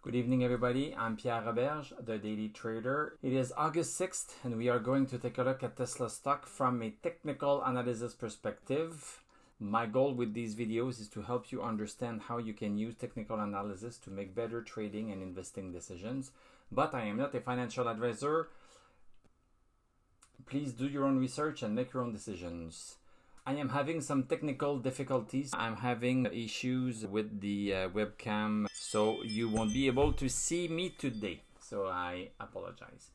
Good evening, everybody. I'm Pierre Roberge, the Daily Trader. It is August 6th, and we are going to take a look at Tesla stock from a technical analysis perspective. My goal with these videos is to help you understand how you can use technical analysis to make better trading and investing decisions. But I am not a financial advisor. Please do your own research and make your own decisions. I am having some technical difficulties. I'm having issues with the webcam, so you won't be able to see me today. So I apologize.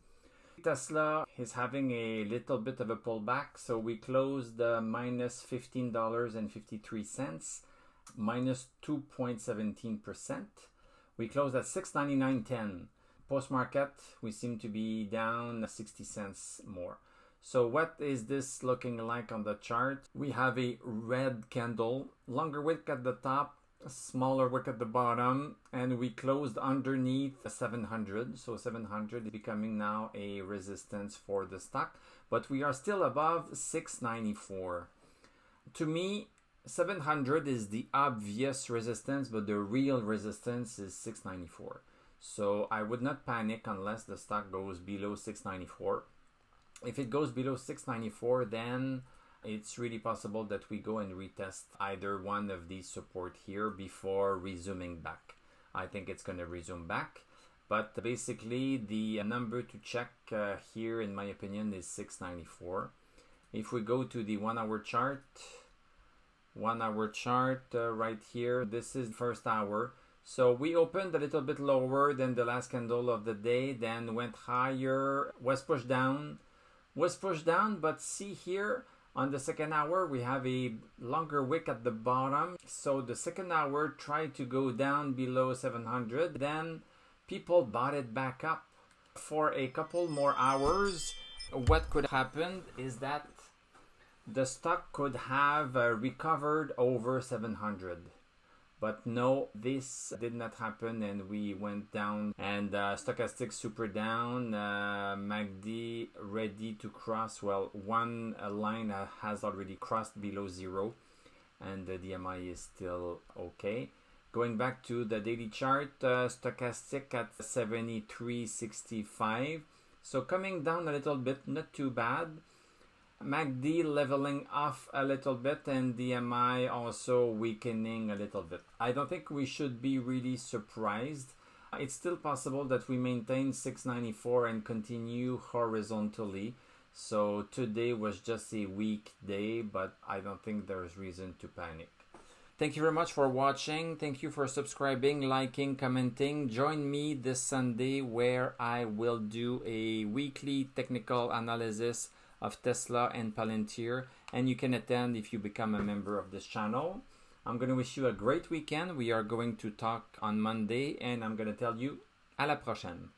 Tesla is having a little bit of a pullback. So we closed minus $15.53, minus 2.17%. We closed at $699.10. Post-market, we seem to be down 60 cents more. So what is this looking like on the chart? We have a red candle, longer wick at the top, smaller wick at the bottom, and we closed underneath 700. So 700 is becoming now a resistance for the stock, but we are still above 694. To me, 700 is the obvious resistance, but the real resistance is 694. So I would not panic unless the stock goes below 694. If it goes below 694, then it's really possible that we go and retest either one of these support here before resuming back. I think it's going to resume back. But basically, the number to check here, in my opinion, is 694. If we go to the 1 hour chart, right here, this is the first hour. So we opened a little bit lower than the last candle of the day, then went higher, was pushed down, but see here on the second hour we have a longer wick at the bottom. So the second hour tried to go down below 700, then people bought it back up for a couple more hours. What could happen is that the stock could have recovered over 700. But no, this did not happen, and we went down, and stochastic super down, MACD ready to cross. Well, one line has already crossed below zero, and the DMI is still okay. Going back to the daily chart, stochastic at 73.65. So coming down a little bit, not too bad. MACD leveling off a little bit, and DMI also weakening a little bit. I don't think we should be really surprised. It's still possible that we maintain 694 and continue horizontally. So today was just a weak day, but I don't think there's reason to panic. Thank you very much for watching. Thank you for subscribing, liking, commenting. Join me this Sunday where I will do a weekly technical analysis of Tesla and Palantir, and you can attend if you become a member of this channel. I'm going to wish you a great weekend. We are going to talk on Monday, and I'm going to tell you à la prochaine.